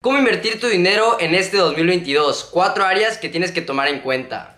¿Cómo invertir tu dinero en este 2022? 4 áreas que tienes que tomar en cuenta.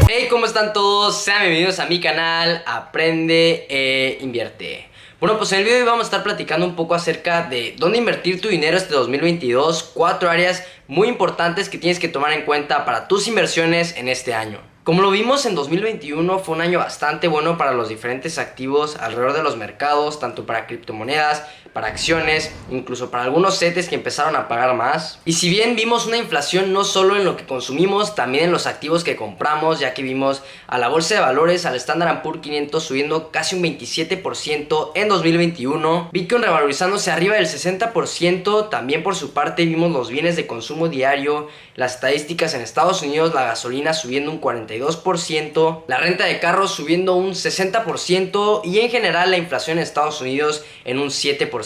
Hey, ¿cómo están todos? Sean bienvenidos a mi canal Aprende e Invierte. Bueno, pues en el video de hoy vamos a estar platicando un poco acerca de dónde invertir tu dinero este 2022. 4 áreas muy importantes que tienes que tomar en cuenta para tus inversiones en este año. Como lo vimos en 2021, fue un año bastante bueno para los diferentes activos alrededor de los mercados, tanto para criptomonedas, para acciones, incluso para algunos CETES que empezaron a pagar más. Y si bien vimos una inflación no solo en lo que consumimos, también en los activos que compramos, ya que vimos a la bolsa de valores, al Standard & Poor's 500 subiendo casi un 27% en 2021, Bitcoin revalorizándose arriba del 60%, también por su parte vimos los bienes de consumo diario, las estadísticas en Estados Unidos, la gasolina subiendo un 42%, la renta de carros subiendo un 60% y en general la inflación en Estados Unidos en un 7%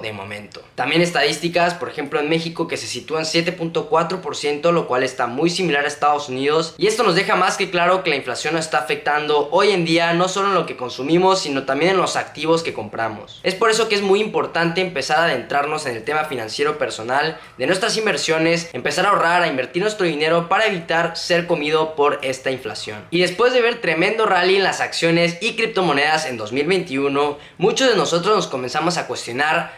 de momento. También estadísticas, por ejemplo en México, que se sitúan 7.4%, lo cual está muy similar a Estados Unidos, y esto nos deja más que claro que la inflación nos está afectando hoy en día no solo en lo que consumimos, sino también en los activos que compramos. Es por eso que es muy importante empezar a adentrarnos en el tema financiero personal de nuestras inversiones, empezar a ahorrar, a invertir nuestro dinero para evitar ser comido por esta inflación. Y después de ver tremendo rally en las acciones y criptomonedas en 2021, muchos de nosotros nos comenzamos a cuestionar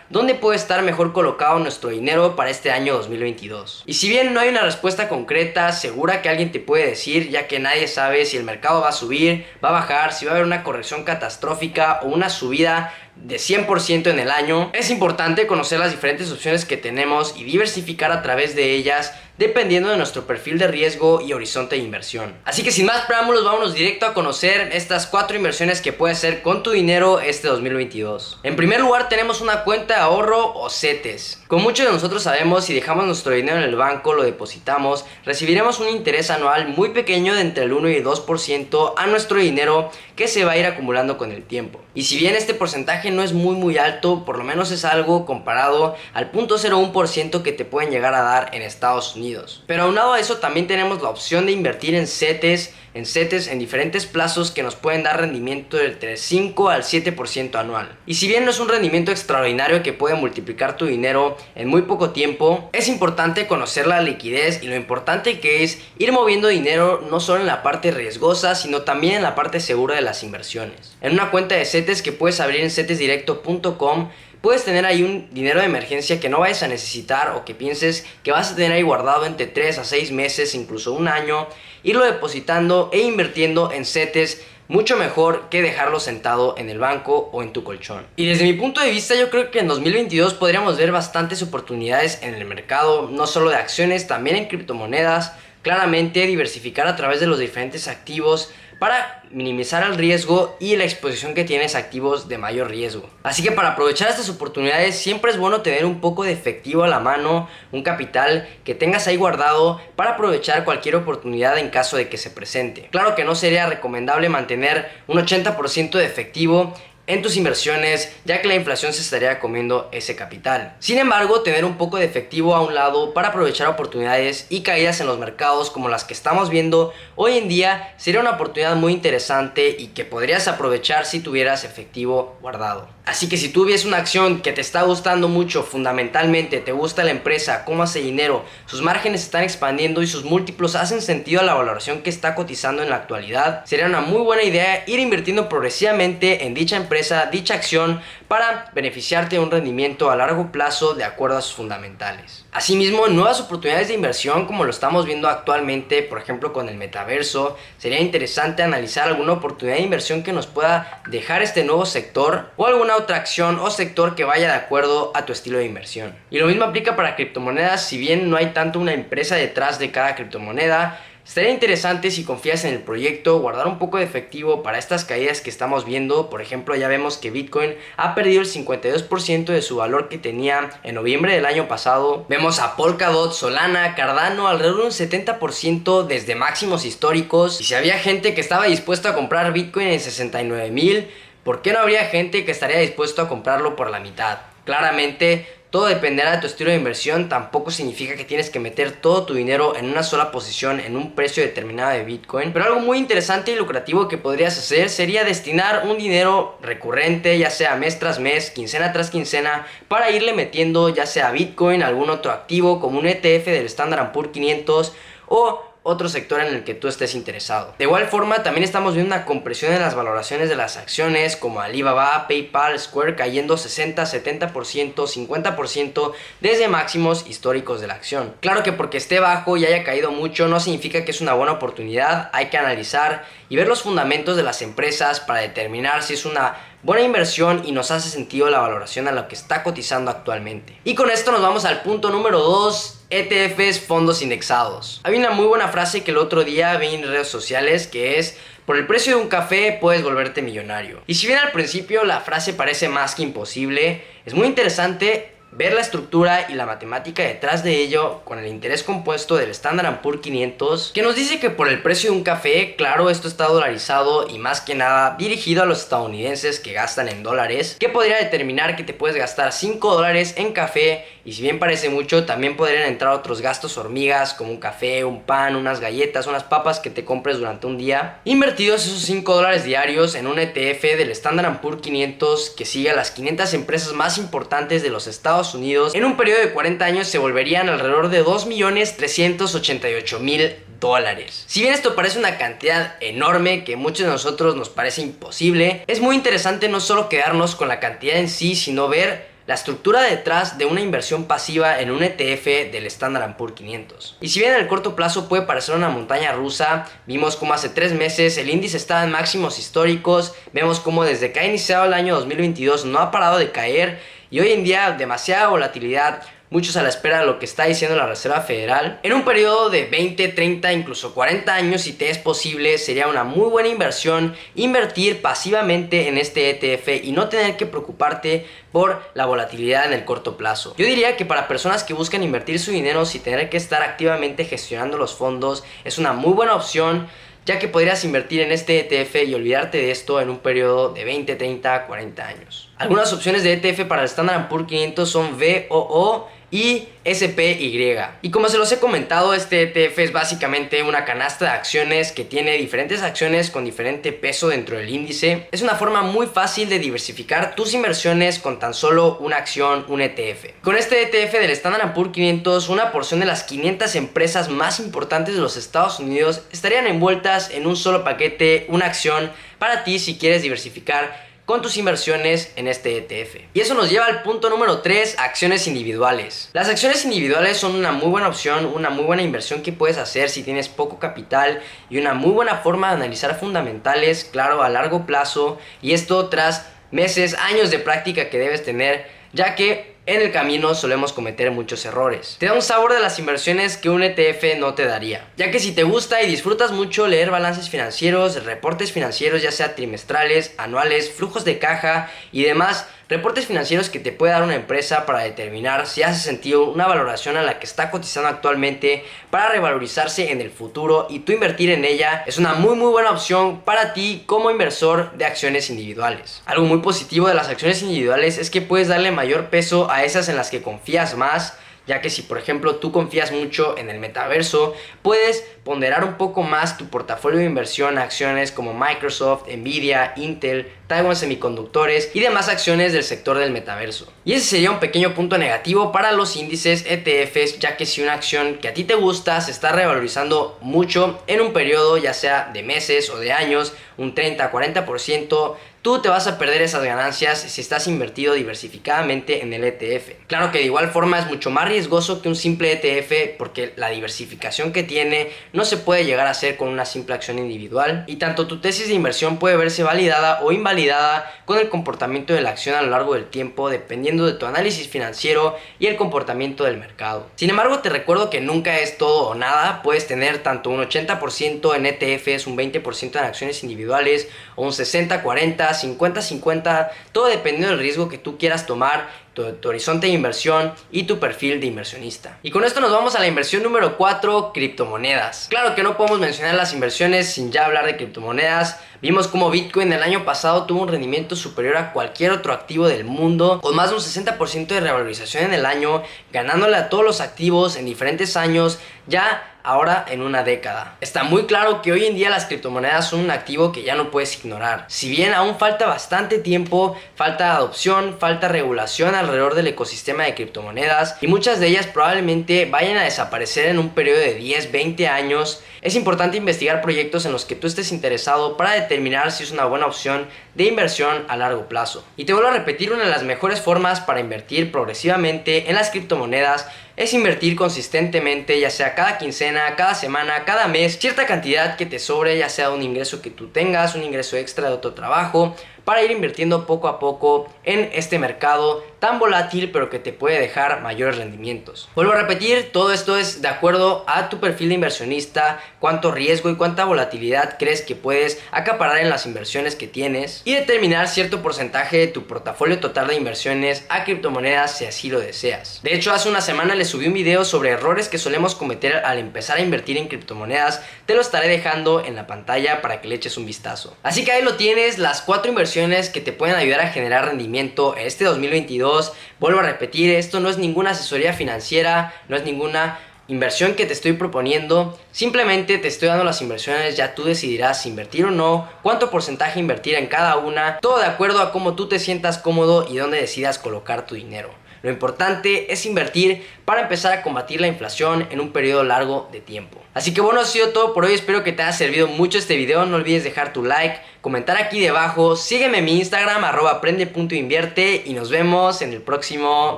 dónde puede estar mejor colocado nuestro dinero para este año 2022. Y si bien no hay una respuesta concreta, segura que alguien te puede decir, ya que nadie sabe si el mercado va a subir, va a bajar, si va a haber una corrección catastrófica o una subida de 100% en el año, es importante conocer las diferentes opciones que tenemos y diversificar a través de ellas dependiendo de nuestro perfil de riesgo y horizonte de inversión. Así que sin más preámbulos, vámonos directo a conocer estas 4 inversiones que puedes hacer con tu dinero este 2022. En primer lugar tenemos una cuenta de ahorro o CETES. Como muchos de nosotros sabemos, si dejamos nuestro dinero en el banco, lo depositamos, recibiremos un interés anual muy pequeño de entre el 1 y el 2% a nuestro dinero que se va a ir acumulando con el tiempo. Y si bien este porcentaje no es muy alto, por lo menos es algo comparado al 0.01% que te pueden llegar a dar en Estados Unidos. Pero aunado a eso también tenemos la opción de invertir en CETES en diferentes plazos que nos pueden dar rendimiento de entre 5 al 7% anual. Y si bien no es un rendimiento extraordinario que puede multiplicar tu dinero en muy poco tiempo, es importante conocer la liquidez y lo importante que es ir moviendo dinero no solo en la parte riesgosa, sino también en la parte segura de las inversiones. En una cuenta de CETES que puedes abrir en cetesdirecto.com, puedes tener ahí un dinero de emergencia que no vayas a necesitar o que pienses que vas a tener ahí guardado entre 3 a 6 meses, incluso un año, irlo depositando e invirtiendo en CETES. Mucho mejor que dejarlo sentado en el banco o en tu colchón. Y desde mi punto de vista, yo creo que en 2022 podríamos ver bastantes oportunidades en el mercado, no solo de acciones, también en criptomonedas. Claramente diversificar a través de los diferentes activos para minimizar el riesgo y la exposición que tienes a activos de mayor riesgo. Así que para aprovechar estas oportunidades siempre es bueno tener un poco de efectivo a la mano, un capital que tengas ahí guardado para aprovechar cualquier oportunidad en caso de que se presente. Claro que no sería recomendable mantener un 80% de efectivo en tus inversiones, ya que la inflación se estaría comiendo ese capital. Sin embargo, tener un poco de efectivo a un lado para aprovechar oportunidades y caídas en los mercados como las que estamos viendo hoy en día sería una oportunidad muy interesante y que podrías aprovechar si tuvieras efectivo guardado. Así que si tú ves una acción que te está gustando mucho, fundamentalmente te gusta la empresa, cómo hace dinero, sus márgenes están expandiendo y sus múltiplos hacen sentido a la valoración que está cotizando en la actualidad, sería una muy buena idea ir invirtiendo progresivamente en dicha empresa, dicha acción, para beneficiarte de un rendimiento a largo plazo de acuerdo a sus fundamentales. Asimismo, nuevas oportunidades de inversión como lo estamos viendo actualmente, por ejemplo con el metaverso, sería interesante analizar alguna oportunidad de inversión que nos pueda dejar este nuevo sector o alguna otra acción o sector que vaya de acuerdo a tu estilo de inversión. Y lo mismo aplica para criptomonedas, si bien no hay tanto una empresa detrás de cada criptomoneda, estaría interesante, si confías en el proyecto, guardar un poco de efectivo para estas caídas que estamos viendo. Por ejemplo, ya vemos que Bitcoin ha perdido el 52% de su valor que tenía en noviembre del año pasado. Vemos a Polkadot, Solana, Cardano alrededor de un 70% desde máximos históricos. Y si había gente que estaba dispuesta a comprar Bitcoin en 69,000, ¿por qué no habría gente que estaría dispuesto a comprarlo por la mitad? Claramente todo dependerá de tu estilo de inversión. Tampoco significa que tienes que meter todo tu dinero en una sola posición en un precio determinado de Bitcoin. Pero algo muy interesante y lucrativo que podrías hacer sería destinar un dinero recurrente, ya sea mes tras mes, quincena tras quincena, para irle metiendo ya sea Bitcoin, algún otro activo como un ETF del Standard & Poor's 500 o otro sector en el que tú estés interesado. De igual forma, también estamos viendo una compresión en las valoraciones de las acciones como Alibaba, PayPal, Square cayendo 60, 70%, 50% desde máximos históricos de la acción. Claro que porque esté bajo y haya caído mucho no significa que es una buena oportunidad. Hay que analizar y ver los fundamentos de las empresas para determinar si es una buena inversión y nos hace sentido la valoración a lo que está cotizando actualmente. Y con esto nos vamos al punto número 2. ETFs, fondos indexados. Hay una muy buena frase que el otro día vi en redes sociales que es: por el precio de un café puedes volverte millonario. Y si bien al principio la frase parece más que imposible, es muy interesante ver la estructura y la matemática detrás de ello con el interés compuesto del Standard & Poor's 500, que nos dice que por el precio de un café, claro, esto está dolarizado y más que nada dirigido a los estadounidenses que gastan en dólares, que podría determinar que te puedes gastar $5 en café. Y si bien parece mucho, también podrían entrar otros gastos hormigas como un café, un pan, unas galletas, unas papas que te compres durante un día. Invertidos esos $5 diarios en un ETF del Standard & Poor's 500 que sigue a las 500 empresas más importantes de los Estados Unidos, en un periodo de 40 años se volverían alrededor de $2.388.000. Si bien esto parece una cantidad enorme que a muchos de nosotros nos parece imposible, es muy interesante no solo quedarnos con la cantidad en sí, sino ver la estructura detrás de una inversión pasiva en un ETF del Standard & Poor's 500. Y si bien en el corto plazo puede parecer una montaña rusa, vimos como hace 3 meses el índice estaba en máximos históricos, vemos como desde que ha iniciado el año 2022 no ha parado de caer y hoy en día demasiada volatilidad, muchos a la espera de lo que está diciendo la Reserva Federal. En un periodo de 20, 30, incluso 40 años, si te es posible, sería una muy buena inversión invertir pasivamente en este ETF y no tener que preocuparte por la volatilidad en el corto plazo. Yo diría que para personas que buscan invertir su dinero sin tener que estar activamente gestionando los fondos, es una muy buena opción, ya que podrías invertir en este ETF y olvidarte de esto en un periodo de 20, 30, 40 años. Algunas opciones de ETF para el Standard & Poor's 500 son VOO y SPY. Y como se los he comentado, este ETF es básicamente una canasta de acciones que tiene diferentes acciones con diferente peso dentro del índice. Es una forma muy fácil de diversificar tus inversiones con tan solo una acción, un ETF. Con este ETF del Standard & Poor's 500, una porción de las 500 empresas más importantes de los Estados Unidos estarían envueltas en un solo paquete, una acción para ti si quieres diversificar con tus inversiones en este ETF. Y eso nos lleva al punto número 3, acciones individuales. Las acciones individuales son una muy buena opción, una muy buena inversión que puedes hacer si tienes poco capital y una muy buena forma de analizar fundamentales, claro, a largo plazo, y esto tras meses, años de práctica que debes tener, ya que en el camino solemos cometer muchos errores. Te da un sabor de las inversiones que un ETF no te daría, ya que si te gusta y disfrutas mucho leer balances financieros, reportes financieros ya sea trimestrales, anuales, flujos de caja y demás reportes financieros que te puede dar una empresa para determinar si hace sentido una valoración a la que está cotizando actualmente para revalorizarse en el futuro y tú invertir en ella, es una muy buena opción para ti como inversor de acciones individuales. Algo muy positivo de las acciones individuales es que puedes darle mayor peso a esas en las que confías más, ya que si por ejemplo tú confías mucho en el metaverso, puedes ponderar un poco más tu portafolio de inversión a acciones como Microsoft, Nvidia, Intel, Taiwan Semiconductores y demás acciones del sector del metaverso. Y ese sería un pequeño punto negativo para los índices ETFs, ya que si una acción que a ti te gusta se está revalorizando mucho en un periodo ya sea de meses o de años, un 30-40%, tú te vas a perder esas ganancias si estás invertido diversificadamente en el ETF. Claro que de igual forma es mucho más riesgoso que un simple ETF porque la diversificación que tiene no se puede llegar a hacer con una simple acción individual y tanto tu tesis de inversión puede verse validada o invalidada con el comportamiento de la acción a lo largo del tiempo dependiendo de tu análisis financiero y el comportamiento del mercado. Sin embargo, te recuerdo que nunca es todo o nada, puedes tener tanto un 80% en ETFs, un 20% en acciones individuales o un 60-40, 50-50, todo dependiendo del riesgo que tú quieras tomar, tu horizonte de inversión y tu perfil de inversionista. Y con esto nos vamos a la inversión número 4, criptomonedas. Claro que no podemos mencionar las inversiones sin ya hablar de criptomonedas. Vimos cómo Bitcoin el año pasado tuvo un rendimiento superior a cualquier otro activo del mundo, con más de un 60% de revalorización en el año, ganándole a todos los activos en diferentes años, ya ahora en una década. Está muy claro que hoy en día las criptomonedas son un activo que ya no puedes ignorar. Si bien aún falta bastante tiempo, falta adopción, falta regulación alrededor del ecosistema de criptomonedas y muchas de ellas probablemente vayan a desaparecer en un periodo de 10, 20 años, es importante investigar proyectos en los que tú estés interesado para determinar si es una buena opción de inversión a largo plazo. Y te vuelvo a repetir, una de las mejores formas para invertir progresivamente en las criptomonedas es invertir consistentemente, ya sea cada quincena, cada semana, cada mes, cierta cantidad que te sobre, ya sea un ingreso que tú tengas, un ingreso extra de otro trabajo, para ir invirtiendo poco a poco en este mercado tan volátil pero que te puede dejar mayores rendimientos. Vuelvo a repetir, todo esto es de acuerdo a tu perfil de inversionista, cuánto riesgo y cuánta volatilidad crees que puedes acaparar en las inversiones que tienes y determinar cierto porcentaje de tu portafolio total de inversiones a criptomonedas si así lo deseas. De hecho, hace una semana les subí un video sobre errores que solemos cometer al empezar a invertir en criptomonedas. Te lo estaré dejando en la pantalla para que le eches un vistazo. Así que ahí lo tienes, las 4 inversiones que te pueden ayudar a generar rendimiento en este 2022. Vuelvo a repetir, esto no es ninguna asesoría financiera, no es ninguna inversión que te estoy proponiendo, simplemente te estoy dando las inversiones, ya tú decidirás si invertir o no, cuánto porcentaje invertir en cada una, todo de acuerdo a cómo tú te sientas cómodo y dónde decidas colocar tu dinero. Lo importante es invertir para empezar a combatir la inflación en un periodo largo de tiempo. Así que bueno, ha sido todo por hoy. Espero que te haya servido mucho este video. No olvides dejar tu like, comentar aquí debajo. Sígueme en mi Instagram @aprende.invierte y nos vemos en el próximo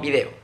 video.